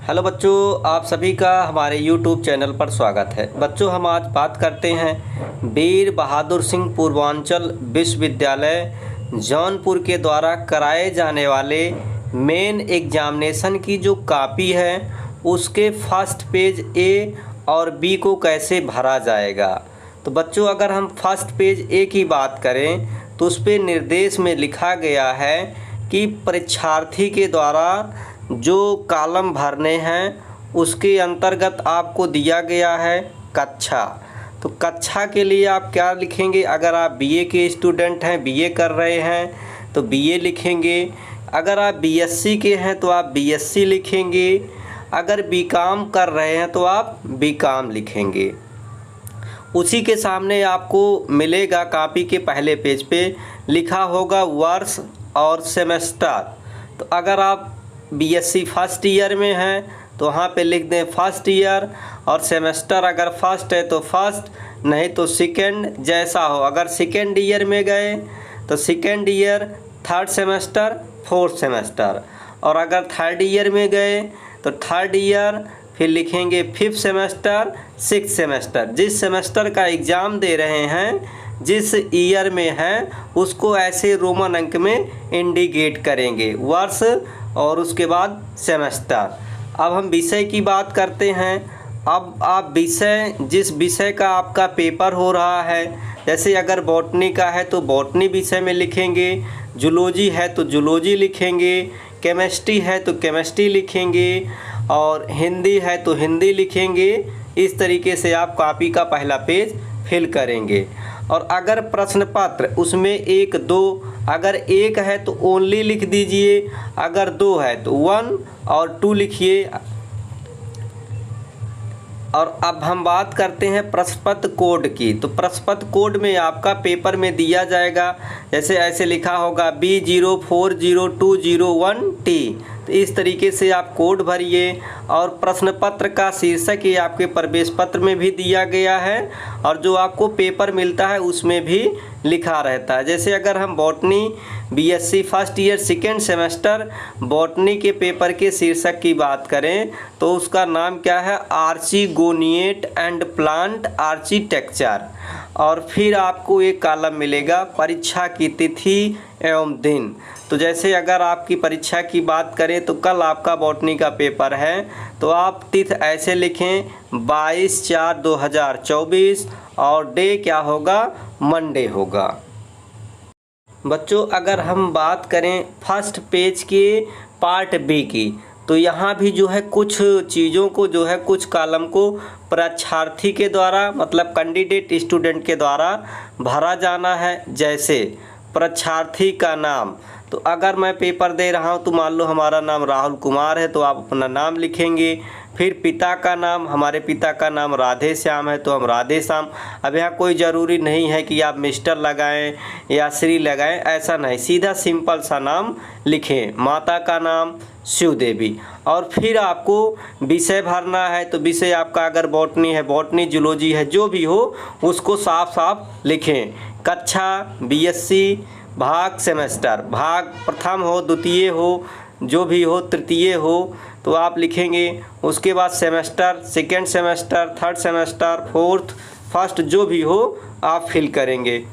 Hello बच्चों, आप सभी का हमारे YouTube चैनल पर स्वागत है। बच्चों, हम आज बात करते हैं वीर बहादुर सिंह पूर्वांचल विश्वविद्यालय जौनपुर के द्वारा कराए जाने वाले मेन एग्जामिनेशन की जो कॉपी है उसके फर्स्ट पेज ए और बी को कैसे भरा जाएगा। तो बच्चों, अगर हम फर्स्ट पेज ए की बात करें तो उस पर निर्देश में लिखा गया है कि परीक्षार्थी के द्वारा जो कॉलम भरने हैं उसके अंतर्गत आपको दिया गया है कक्षा। तो कक्षा के लिए आप क्या लिखेंगे? अगर आप बीए के स्टूडेंट हैं, बीए कर रहे हैं तो बीए लिखेंगे। अगर आप बीएससी के हैं तो आप बीएससी लिखेंगे। अगर बीकॉम कर रहे हैं तो आप बीकॉम लिखेंगे। उसी के सामने आपको मिलेगा कॉपी के पहले पेज पे लिखा होगा वर्ष और सेमेस्टर। तो अगर आप बीएससी फर्स्ट ईयर में हैं तो वहाँ पे लिख दें फर्स्ट ईयर, और सेमेस्टर अगर फर्स्ट है तो फर्स्ट, नहीं तो सेकेंड, जैसा हो। अगर सेकेंड ईयर में गए तो second year, third semester, fourth semester, और अगर थर्ड ईयर में गए तो थर्ड ईयर, फिर लिखेंगे फिफ्थ सेमेस्टर, सिक्स सेमेस्टर। जिस सेमेस्टर का एग्ज़ाम दे रहे हैं, जिस ईयर में हैं, उसको ऐसे रोमन अंक में इंडिकेट करेंगे, वर्ष और उसके बाद सेमेस्टर। अब हम विषय की बात करते हैं। अब आप विषय, जिस विषय का आपका पेपर हो रहा है, जैसे अगर बॉटनी का है तो बॉटनी विषय में लिखेंगे, जूलॉजी है तो जूलॉजी लिखेंगे, केमिस्ट्री है तो केमिस्ट्री लिखेंगे, और हिंदी है तो हिंदी लिखेंगे। इस तरीके से आप कॉपी का पहला पेज फिल करेंगे। और अगर प्रश्न पत्र उसमें एक दो, अगर एक है तो ओनली लिख दीजिए, अगर दो है तो 1 और 2 लिखिए। और अब हम बात करते हैं प्रश्न पत्र कोड की। तो प्रश्न पत्र कोड में आपका पेपर में दिया जाएगा, जैसे ऐसे लिखा होगा B040201T। तो इस तरीके से आप कोड भरिए। और प्रश्न पत्र का शीर्षक ये आपके प्रवेश पत्र में भी दिया गया है, और जो आपको पेपर मिलता है उसमें भी लिखा रहता है। जैसे अगर हम botany BSc first year second semester botany के पेपर के शीर्षक की बात करें तो उसका नाम क्या है? आर्चिगोनिएट एंड प्लांट आर्किटेक्चर। और फिर आपको एक कॉलम मिलेगा परीक्षा की तिथि एवं दिन। तो जैसे अगर आपकी परीक्षा की बात करें तो कल आपका बॉटनी का पेपर है, तो आप तिथि ऐसे लिखें 22/4/2024, और डे क्या होगा? मंडे होगा। बच्चों, अगर हम बात करें फर्स्ट पेज के पार्ट बी की, तो यहाँ भी जो है कुछ चीज़ों को जो है कुछ कॉलम को परीक्षार्थी के द्वारा, मतलब कैंडिडेट स्टूडेंट के द्वारा भरा जाना है। जैसे परीक्षार्थी का नाम, तो अगर मैं पेपर दे रहा हूँ तो मान लो हमारा नाम राहुल कुमार है तो आप अपना नाम लिखेंगे। फिर पिता का नाम, हमारे पिता का नाम राधे श्याम है तो हम राधे श्याम। अब यहाँ कोई ज़रूरी नहीं है कि आप मिस्टर लगाएं या श्री लगाएं, ऐसा नहीं, सीधा सिंपल सा नाम लिखें। माता का नाम शिव देवी। और फिर आपको विषय भरना है, तो विषय आपका अगर बॉटनी है बॉटनी, जूलॉजी है, जो भी हो उसको साफ साफ लिखें। कक्षा बीएससी, भाग सेमेस्टर, भाग प्रथम हो, द्वितीय हो, जो भी हो, तृतीय हो, तो आप लिखेंगे। उसके बाद semester, second semester, third semester, fourth, first, जो भी हो आप फिल करेंगे।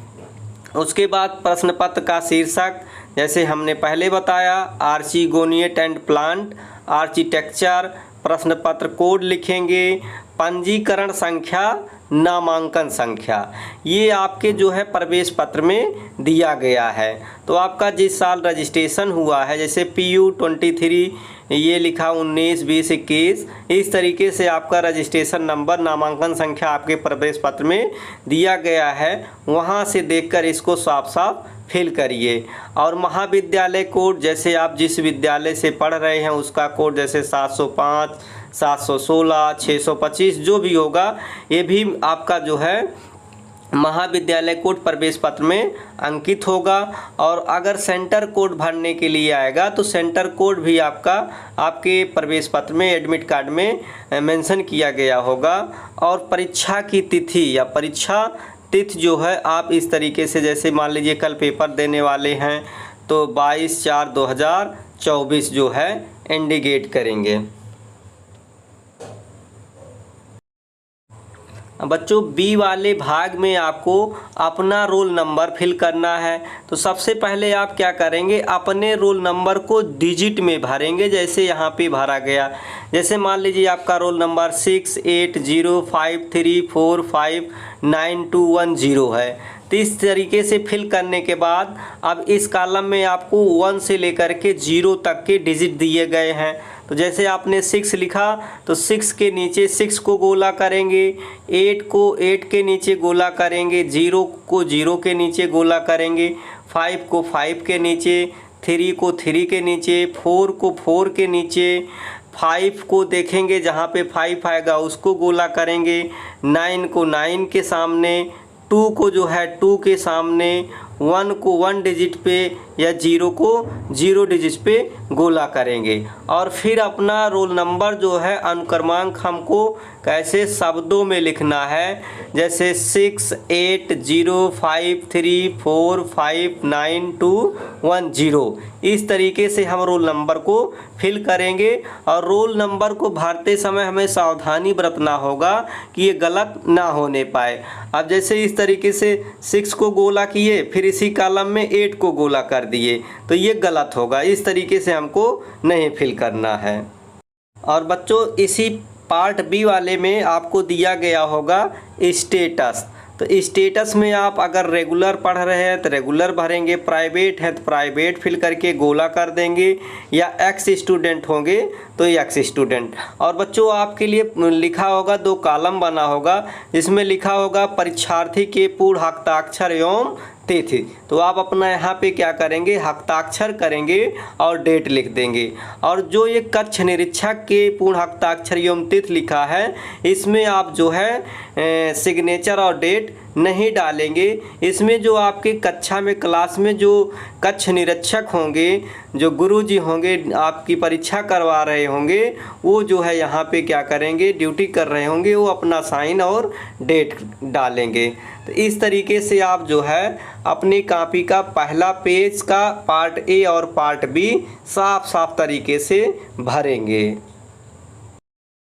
उसके बाद प्रश्न पत्र का शीर्षक, जैसे हमने पहले बताया, आर्चिगोनिएट एंड प्लांट आर्किटेक्चर। प्रश्न पत्र कोड लिखेंगे। पंजीकरण संख्या, नामांकन संख्या, ये आपके जो है प्रवेश पत्र में दिया गया है। तो आपका जिस साल रजिस्ट्रेशन हुआ है, जैसे PU 23, ये लिखा 19, 20, 21, इस तरीके से आपका रजिस्ट्रेशन नंबर, नामांकन संख्या आपके प्रवेश पत्र में दिया गया है। वहाँ से देखकर इसको साफ साफ फिल करिए। और महाविद्यालय कोड, जैसे आप जिस विद्यालय से पढ़ रहे हैं उसका कोड, जैसे 705, 716, 625, जो भी होगा, ये भी आपका जो है महाविद्यालय कोड प्रवेश पत्र में अंकित होगा। और अगर सेंटर कोड भरने के लिए आएगा तो सेंटर कोड भी आपका आपके प्रवेश पत्र में, एडमिट कार्ड में मेंशन किया गया होगा। और परीक्षा की तिथि या परीक्षा तिथि जो है आप इस तरीके से, जैसे मान लीजिए कल पेपर देने वाले हैं तो 22/4/2024 जो है इंडिकेट करेंगे। बच्चों बी वाले भाग में आपको अपना रोल नंबर फिल करना है। तो सबसे पहले आप क्या करेंगे, अपने रोल नंबर को डिजिट में भरेंगे, जैसे यहाँ पे भरा गया। जैसे मान लीजिए आपका रोल नंबर 6805345921 है। तो इस तरीके से फिल करने के बाद अब इस कॉलम में आपको 1 से लेकर के 0 तक के डिजिट दिए गए हैं। तो जैसे आपने 6 लिखा तो 6 के नीचे 6 को गोला करेंगे, 8 को 8 के नीचे गोला करेंगे, 0 को 0 के नीचे गोला करेंगे, 5 को 5 के नीचे, 3 को 3 के नीचे, 4 को 4 के नीचे, 5 को देखेंगे जहाँ पे 5 आएगा उसको गोला करेंगे, 9 को 9 के सामने, 2 को जो है 2 के सामने, 1 को 1 डिजिट पे या 0 को 0 डिजिट पे गोला करेंगे। और फिर अपना रोल नंबर जो है अनुक्रमांक हमको कैसे शब्दों में लिखना है, जैसे 6805345921 इस तरीके से हम रोल नंबर को फिल करेंगे। और रोल नंबर को भरते समय हमें सावधानी बरतना होगा कि ये गलत ना होने पाए। अब जैसे इस तरीके से 6 को गोला किए, फिर इसी कॉलम में 8 को गोला कर दिए, तो ये गलत होगा। इस तरीके से हमको नहीं फिल करना है। और बच्चों इसी पार्ट बी वाले में आपको दिया गया होगा स्टेटस। तो स्टेटस में आप अगर रेगुलर पढ़ रहे हैं तो रेगुलर भरेंगे, प्राइवेट है तो प्राइवेट फिल करके गोला कर देंगे, या एक्स स्टूडेंट होंगे तो एक्स स्टूडेंट। और बच्चों आपके लिए लिखा होगा 2 कॉलम बना होगा, इसमें लिखा होगा परीक्षार्थी के पूर्ण हस्ताक्षर एवं तिथि। तो आप अपना यहाँ पे क्या करेंगे, हस्ताक्षर करेंगे और डेट लिख देंगे। और जो ये कक्ष निरीक्षक के पूर्ण हस्ताक्षर एवं तिथि लिखा है, इसमें आप जो है सिग्नेचर और डेट नहीं डालेंगे। इसमें जो आपके कक्षा में क्लास में जो कक्ष निरीक्षक होंगे, जो गुरुजी होंगे, आपकी परीक्षा करवा रहे होंगे, वो जो है यहाँ पे क्या करेंगे, ड्यूटी कर रहे होंगे, वो अपना साइन और डेट डालेंगे। तो इस तरीके से आप जो है अपनी कॉपी का पहला पेज का पार्ट ए और पार्ट बी साफ साफ तरीके से भरेंगे।